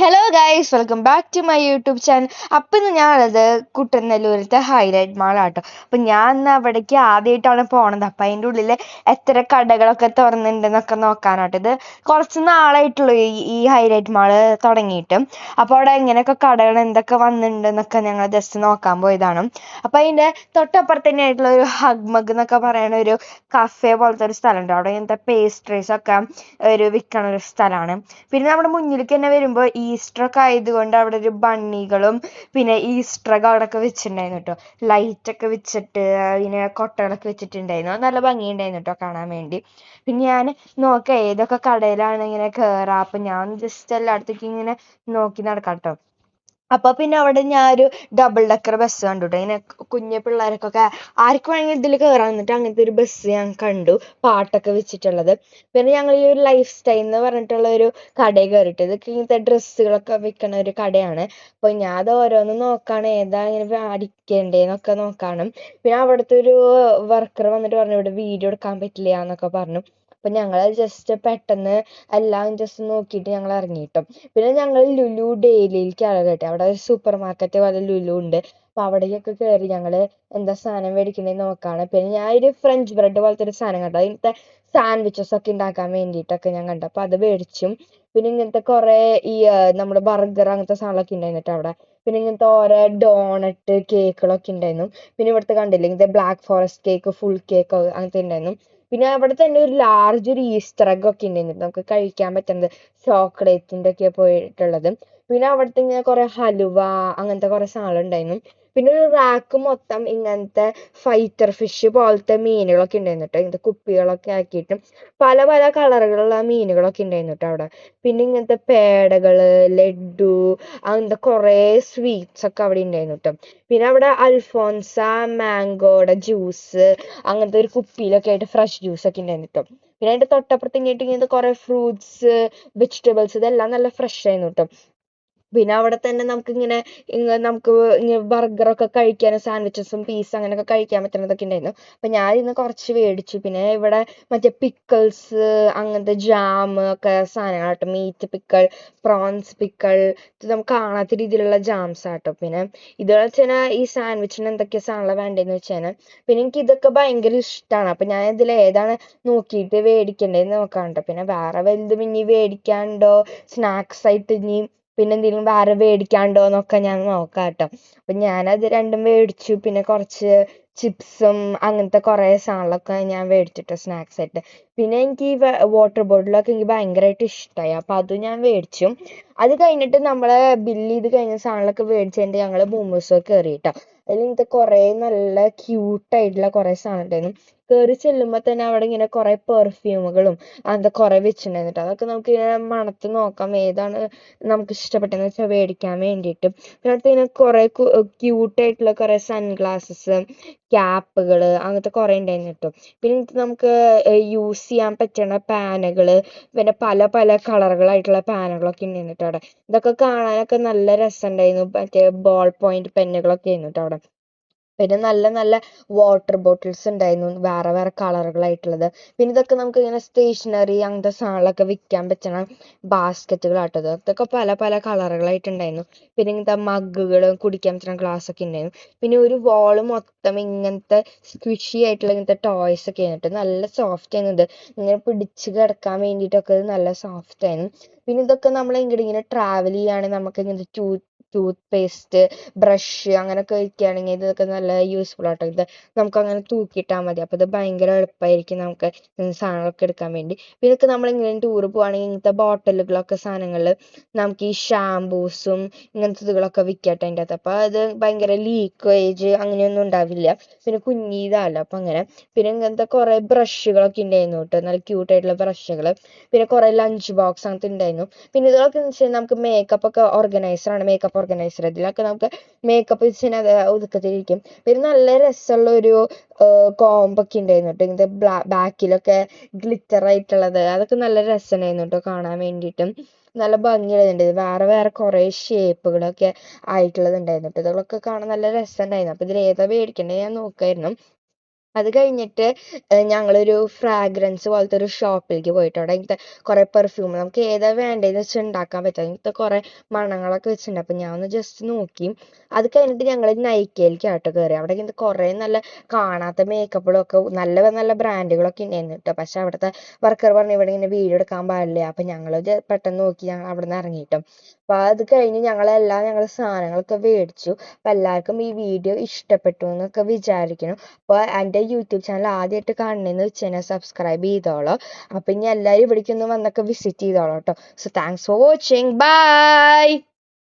Hello guys, welcome back to my YouTube channel. അപ്പം ഇന്ന് ഞാനുള്ളത് കുട്ടനെല്ലൂരത്തെ ഹൈലൈറ്റ് മാളാട്ടോ. അപ്പം ഞാൻ ഇന്ന് അവിടേക്ക് ആദ്യമായിട്ടാണ് പോണത്. അപ്പം അതിൻ്റെ ഉള്ളിൽ എത്ര കടകളൊക്കെ തുറന്നിട്ടുണ്ടെന്നൊക്കെ നോക്കാനാട്ടോ. ഇത് കുറച്ച് നാളായിട്ടുള്ളൂ ഈ ഹൈലൈറ്റ് മാള് തുടങ്ങിയിട്ട്. അപ്പോൾ അവിടെ എങ്ങനെയൊക്കെ കടകൾ എന്തൊക്കെ വന്നിട്ടുണ്ടെന്നൊക്കെ ഞങ്ങൾ ജസ്റ്റ് നോക്കാൻ പോയതാണ്. അപ്പം അതിൻ്റെ തൊട്ടപ്പുറത്ത് തന്നെ ആയിട്ടുള്ള ഒരു ഹഗ്മഗ് എന്നൊക്കെ പറയുന്ന ഒരു കഫേ പോലത്തെ ഒരു സ്ഥലമുണ്ട്. അവിടെ ഇങ്ങനത്തെ പേസ്ട്രീസ് ഒക്കെ വിൽക്കണ ഒരു സ്ഥലമാണ്. പിന്നെ നമ്മുടെ മുന്നിലേക്ക് തന്നെ വരുമ്പോൾ ഈസ്റ്റർ ഒക്കെ ആയതുകൊണ്ട് അവിടെ ഒരു ബണ്ണികളും പിന്നെ ഈസ്റ്റർ ഒക്കെ അവിടെയൊക്കെ വെച്ചിട്ടുണ്ടായിരുന്നു കേട്ടോ. ലൈറ്റൊക്കെ വെച്ചിട്ട് പിന്നെ കൊട്ടകളൊക്കെ വെച്ചിട്ടുണ്ടായിരുന്നു. അത് നല്ല ഭംഗിയുണ്ടായിരുന്നു കേട്ടോ കാണാൻ വേണ്ടി. പിന്നെ ഞാൻ നോക്കാം ഏതൊക്കെ കടയിലാണ് ഇങ്ങനെ കയറാം. അപ്പം ഞാൻ ജസ്റ്റ് എല്ലായിടത്തേക്കും ഇങ്ങനെ നോക്കി നടക്കാം കേട്ടോ. അപ്പോൾ പിന്നെ അവിടെ ഞാനൊരു ഡബിൾ ഡെക്കർ ബസ് കണ്ടു കേട്ടോ. ഇങ്ങനെ കുഞ്ഞു പിള്ളേർക്കൊക്കെ ആർക്ക് വേണമെങ്കിൽ ഇതിൽ കയറാൻ. എന്നിട്ട് അങ്ങനത്തെ ഒരു ബസ് ഞാൻ കണ്ടു, പാട്ടൊക്കെ വെച്ചിട്ടുള്ളത്. പിന്നെ ഞങ്ങൾ ഈ ഒരു ലൈഫ് സ്റ്റൈൽ എന്ന് പറഞ്ഞിട്ടുള്ള ഒരു കടയിൽ കയറിയിട്ട്, ഇതൊക്കെ ഇങ്ങനത്തെ ഡ്രസ്സുകളൊക്കെ വിൽക്കുന്ന ഒരു കടയാണ്. അപ്പോൾ ഞാൻ അത് ഓരോന്ന് നോക്കാണ് ഏതാ ഇങ്ങനെ അടിക്കേണ്ടതെന്നൊക്കെ നോക്കാണ്. പിന്നെ അവിടുത്തെ ഒരു വർക്കർ വന്നിട്ട് പറഞ്ഞു ഇവിടെ വീഡിയോ എടുക്കാൻ പറ്റില്ല എന്നൊക്കെ പറഞ്ഞു. അപ്പം ഞങ്ങൾ ജസ്റ്റ് പെട്ടെന്ന് എല്ലാം ജസ്റ്റ് നോക്കിയിട്ട് ഞങ്ങൾ ഇറങ്ങിയിട്ടു. പിന്നെ ഞങ്ങൾ ലുലു ഡെയിലിയിലേക്കാണ് കേട്ടോ. അവിടെ ഒരു സൂപ്പർ മാർക്കറ്റ് പോലെ ലുലു ഉണ്ട്. അപ്പം അവിടേക്കൊക്കെ കയറി ഞങ്ങൾ എന്താ സാധനം മേടിക്കണേന്ന് നോക്കാണ്. പിന്നെ ഞാൻ ഒരു ഫ്രഞ്ച് ബ്രെഡ് പോലത്തെ ഒരു സാധനം കണ്ടു. അതിനകത്തെ സാൻഡ്വിച്ചസ് ഒക്കെ ഉണ്ടാക്കാൻ വേണ്ടിയിട്ടൊക്കെ ഞാൻ കണ്ടു. അപ്പം അത് മേടിച്ചും. പിന്നെ ഇങ്ങനത്തെ കുറേ ഈ നമ്മുടെ ബർഗർ അങ്ങനത്തെ സാധനങ്ങളൊക്കെ ഉണ്ടായിരുന്നു അവിടെ. പിന്നെ ഇങ്ങനത്തെ ഓരോ ഡോണറ്റ് കേക്കുകളൊക്കെ ഉണ്ടായിരുന്നു. പിന്നെ ഇവിടുത്തെ കണ്ടില്ലേ ഇങ്ങനത്തെ black forest cake, full cake അങ്ങനത്തെ ഉണ്ടായിരുന്നു. പിന്നെ അവിടെ തന്നെ ഒരു ലാർജ് ഒരു ഈസ്റ്റർ എഗ് ഒക്കെ ഉണ്ടായിരുന്നു നമുക്ക് കഴിക്കാൻ പറ്റുന്നത്, ചോക്ലേറ്റിൻ്റെ ഒക്കെ പോയിട്ടുള്ളത്. പിന്നെ അവിടുത്തെ ഇങ്ങനെ കുറെ ഹലുവ അങ്ങനത്തെ കുറെ സാധനം ഉണ്ടായിരുന്നു. പിന്നെ ഒരു റാക്ക് മൊത്തം ഇങ്ങനത്തെ ഫൈറ്റർ ഫിഷ് പോലത്തെ മീനുകളൊക്കെ ഉണ്ടായിരുന്നു കേട്ടോ. ഇങ്ങനത്തെ കുപ്പികളൊക്കെ ആക്കിയിട്ടും പല പല കളറുകളുള്ള മീനുകളൊക്കെ ഉണ്ടായിരുന്നു കേട്ടോ അവിടെ. പിന്നെ ഇങ്ങനത്തെ പേടകള്, ലഡു അങ്ങനത്തെ കുറേ സ്വീറ്റ്സ് ഒക്കെ അവിടെ ഉണ്ടായിരുന്നു കേട്ടോ. പിന്നെ അവിടെ അൽഫോൺസ മാംഗോയുടെ ജ്യൂസ് അങ്ങനത്തെ ഒരു കുപ്പിയിലൊക്കെ ആയിട്ട് ഫ്രഷ് ജ്യൂസ് ഒക്കെ ഉണ്ടായിരുന്നു കേട്ടോ. പിന്നെ അതിന്റെ തൊട്ടപ്പുറത്ത് ഇങ്ങനത്തെ കുറെ ഫ്രൂട്ട്സ്, വെജിറ്റബിൾസ് ഇതെല്ലാം നല്ല ഫ്രഷ് ആയിരുന്നു കേട്ടോ. പിന്നെ അവിടെ തന്നെ നമുക്ക് ഇങ്ങനെ ബർഗറൊക്കെ കഴിക്കാനും സാൻഡ്വിച്ചസും പീസ് അങ്ങനെയൊക്കെ കഴിക്കാൻ പറ്റുന്നതൊക്കെ ഉണ്ടായിരുന്നു. അപ്പം ഞാൻ ഇന്ന് കുറച്ച് മേടിച്ചു. പിന്നെ ഇവിടെ മറ്റേ പിക്കിൾസ് അങ്ങനത്തെ ജാം ഒക്കെ സാധനങ്ങളാട്ടോ. മീറ്റ് പിക്കിൾ, പ്രോൺസ് പിക്കിൾ, ഇത് നമുക്ക് കാണാത്ത രീതിയിലുള്ള ജാംസ് ആട്ടോ. പിന്നെ ഇതെന്ന് വെച്ചാൽ ഈ സാൻഡ്വിച്ചിന് എന്തൊക്കെയാ സാധനങ്ങൾ വേണ്ടതെന്ന് വെച്ചാൽ പിന്നെ എനിക്ക് ഇതൊക്കെ ഭയങ്കര ഇഷ്ടമാണ്. അപ്പം ഞാൻ ഇതിൽ ഏതാണ് നോക്കിയിട്ട് മേടിക്കേണ്ടതെന്ന് നോക്കാം കേട്ടോ. പിന്നെ വേറെ വലുതും ഇനി മേടിക്കാണ്ടോ, സ്നാക്സ് ആയിട്ട് ഇനി പിന്നെ എന്തെങ്കിലും വേറെ മേടിക്കാണ്ടോ എന്നൊക്കെ ഞാൻ നോക്കാം കേട്ടോ. അപ്പം ഞാനത് രണ്ടും മേടിച്ചു. പിന്നെ കുറച്ച് ചിപ്സും അങ്ങനത്തെ കുറേ സാധനങ്ങളൊക്കെ ഞാൻ മേടിച്ചിട്ടോ സ്നാക്സ് ആയിട്ട്. പിന്നെ എനിക്ക് ഈ വാട്ടർ ബോട്ടിലൊക്കെ എനിക്ക് ഭയങ്കരമായിട്ട് ഇഷ്ടമായി. അപ്പം അതും ഞാൻ മേടിച്ചു. അത് കഴിഞ്ഞിട്ട് നമ്മളെ ബില്ല് ചെയ്ത് കഴിഞ്ഞ സാധനങ്ങളൊക്കെ മേടിച്ചതിൻ്റെ ഞങ്ങൾ മൂമൂസൊക്കെ കയറി കേട്ടോ. അതിൽ ഇങ്ങനത്തെ കുറേ നല്ല ക്യൂട്ടായിട്ടുള്ള കുറേ സാധനം ഉണ്ടായിരുന്നു. കയറി ചെല്ലുമ്പോൾ തന്നെ അവിടെ ഇങ്ങനെ കുറേ പെർഫ്യൂമുകളും അങ്ങനത്തെ കുറേ വെച്ചിട്ടുണ്ടായിരുന്നു കേട്ടോ. അതൊക്കെ നമുക്ക് ഇങ്ങനെ മണത്ത് നോക്കാം ഏതാണ് നമുക്ക് ഇഷ്ടപ്പെട്ടതെന്ന് വെച്ചാൽ മേടിക്കാൻ വേണ്ടിയിട്ട്. പിന്നെ അടുത്ത് ഇങ്ങനെ കുറേ ക്യൂട്ടായിട്ടുള്ള കുറേ സൺഗ്ലാസസ്, ക്യാപ്പുകൾ അങ്ങനത്തെ കുറേ ഉണ്ടായിരുന്നു കേട്ടോ. പിന്നെ നമുക്ക് യൂസ് ചെയ്യാൻ പറ്റുന്ന പാനുകൾ, പിന്നെ പല പല കളറുകളായിട്ടുള്ള പാനുകളൊക്കെ ഉണ്ടായിരുന്നു കേട്ടോ അവിടെ. ഇതൊക്കെ കാണാനൊക്കെ നല്ല രസമുണ്ടായിരുന്നു. മറ്റേ ബോൾ പോയിന്റ് പെന്നുകളൊക്കെ ആയിരുന്നു കേട്ടോ അവിടെ. പിന്നെ നല്ല നല്ല വാട്ടർ ബോട്ടിൽസ് ഉണ്ടായിരുന്നു വേറെ വേറെ കളറുകളായിട്ടുള്ളത്. പിന്നെ ഇതൊക്കെ നമുക്ക് ഇങ്ങനെ സ്റ്റേഷനറി അങ്ങനത്തെ സാധനങ്ങളൊക്കെ വിൽക്കാൻ പറ്റണ ബാസ്ക്കറ്റുകളാട്ടത്. ഇതൊക്കെ പല പല കളറുകളായിട്ടുണ്ടായിരുന്നു. പിന്നെ ഇങ്ങനത്തെ മഗ്ഗുകൾ, കുടിക്കാൻ പറ്റുന്ന ഗ്ലാസ് ഒക്കെ ഉണ്ടായിരുന്നു. പിന്നെ ഒരു വാള് മൊത്തം ഇങ്ങനത്തെ സ്ക്വിഷി ആയിട്ടുള്ള ഇങ്ങനത്തെ ടോയ്സ് ഒക്കെ ആയിട്ട് നല്ല സോഫ്റ്റ് ആയിരുന്നു. ഇത് ഇങ്ങനെ പിടിച്ച് കിടക്കാൻ വേണ്ടിയിട്ടൊക്കെ ഇത് നല്ല സോഫ്റ്റ് ആയിരുന്നു. പിന്നെ ഇതൊക്കെ നമ്മൾ ഇങ്ങനെ ട്രാവൽ ചെയ്യുകയാണെങ്കിൽ നമുക്ക് ഇങ്ങനത്തെ ടൂത്ത് പേസ്റ്റ്, ബ്രഷ് അങ്ങനെയൊക്കെ വയ്ക്കുകയാണെങ്കിൽ ഇതൊക്കെ നല്ല യൂസ്ഫുൾ ആട്ടോ. ഇത് നമുക്ക് അങ്ങനെ തൂക്കിയിട്ടാൽ മതി. അപ്പോൾ ഇത് ഭയങ്കര എളുപ്പമായിരിക്കും നമുക്ക് സാധനങ്ങളൊക്കെ എടുക്കാൻ വേണ്ടി. പിന്നെ ഇതൊക്കെ നമ്മളിങ്ങനെ ടൂർ പോവുകയാണെങ്കിൽ ഇങ്ങനത്തെ ബോട്ടലുകളൊക്കെ സാധനങ്ങൾ നമുക്ക് ഈ ഷാംപൂസും ഇങ്ങനത്തെ ഇതുകളൊക്കെ വിൽക്കട്ടെ അതിൻ്റെ അകത്ത്. അപ്പോൾ അത് ഭയങ്കര ലീക്കേജ് അങ്ങനെയൊന്നും ഉണ്ടാവില്ല. പിന്നെ കുഞ്ഞിതാണല്ലോ അപ്പം അങ്ങനെ. പിന്നെ ഇങ്ങനത്തെ കുറേ ബ്രഷുകളൊക്കെ ഉണ്ടായിരുന്നു കേട്ടോ, നല്ല ക്യൂട്ടായിട്ടുള്ള ബ്രഷുകൾ. പിന്നെ കുറേ ലഞ്ച് ബോക്സ് അങ്ങനത്തെ ഉണ്ടായിരുന്നു. പിന്നെ ഇതൊക്കെ എന്ന് വെച്ചാൽ നമുക്ക് മേക്കപ്പ് ഒക്കെ ഓർഗനൈസറാണ്, മേക്കപ്പ് ഓർഗനൈസർ. ഇതിലൊക്കെ നമുക്ക് മേക്കപ്പ് വെച്ചാൽ അത് ഒതുക്കത്തിരിക്കും. പിന്നെ നല്ല രസമുള്ള ഒരു കോമ്പൊക്കെ ഉണ്ടായിരുന്നു കേട്ടോ. ഇങ്ങനത്തെ ബാക്കിലൊക്കെ ഗ്ലിറ്റർ ആയിട്ടുള്ളത് അതൊക്കെ നല്ല രസമുണ്ടായിരുന്നു കേട്ടോ കാണാൻ വേണ്ടിയിട്ടും. നല്ല ഭംഗിയുള്ളതുണ്ട്. വേറെ വേറെ കുറേ ഷേപ്പുകളൊക്കെ ആയിട്ടുള്ളത് ഉണ്ടായിരുന്നു കേട്ടോ. ഇതൊക്കെ കാണാൻ നല്ല രസമുണ്ടായിരുന്നു. അപ്പോൾ ഇതിൽ ഏതാ മേടിക്കേണ്ടത് ഞാൻ നോക്കായിരുന്നു. അത് കഴിഞ്ഞിട്ട് ഞങ്ങളൊരു ഫ്രാഗ്രൻസ് പോലത്തെ ഒരു ഷോപ്പിലേക്ക് പോയിട്ട് അവിടെ ഇങ്ങനത്തെ കുറേ പെർഫ്യൂം നമുക്ക് ഏതാ വേണ്ടതെന്ന് വെച്ച് ഉണ്ടാക്കാൻ പറ്റും. ഇങ്ങനത്തെ കുറേ മണങ്ങളൊക്കെ വെച്ചിട്ടുണ്ട്. അപ്പം ഞാൻ ഒന്ന് ജസ്റ്റ് നോക്കി. അത് കഴിഞ്ഞിട്ട് ഞങ്ങൾ നൈക്കയിലേക്കാട്ടോ കയറി. അവിടെ ഇങ്ങനത്തെ കുറേ നല്ല കാണാത്ത മേക്കപ്പുകളൊക്കെ നല്ല നല്ല ബ്രാൻഡുകളൊക്കെ ഉണ്ടായിരുന്നു കേട്ടോ. പക്ഷെ അവിടുത്തെ വർക്കർ പറഞ്ഞു ഇവിടെ ഇങ്ങനെ വീഡിയോ എടുക്കാൻ പാടില്ല. അപ്പം ഞങ്ങൾ പെട്ടെന്ന് നോക്കി ഞങ്ങൾ അവിടെ നിന്ന് ഇറങ്ങിയിട്ടും. അപ്പോൾ അത് കഴിഞ്ഞ് ഞങ്ങൾ സാധനങ്ങളൊക്കെ മേടിച്ചു. അപ്പം എല്ലാവർക്കും ഈ വീഡിയോ ഇഷ്ടപ്പെട്ടു എന്നൊക്കെ വിചാരിക്കണം. അപ്പോൾ എൻ്റെ യൂട്യൂബ് ചാനൽ ആദ്യമായിട്ട് കാണണമെന്ന് വെച്ച് കഴിഞ്ഞാൽ സബ്സ്ക്രൈബ് ചെയ്തോളൂ. അപ്പം ഇനി എല്ലാവരും ഇവിടേക്കൊന്ന് വന്നൊക്കെ വിസിറ്റ് ചെയ്തോളൂ കേട്ടോ. So thanks for watching. By.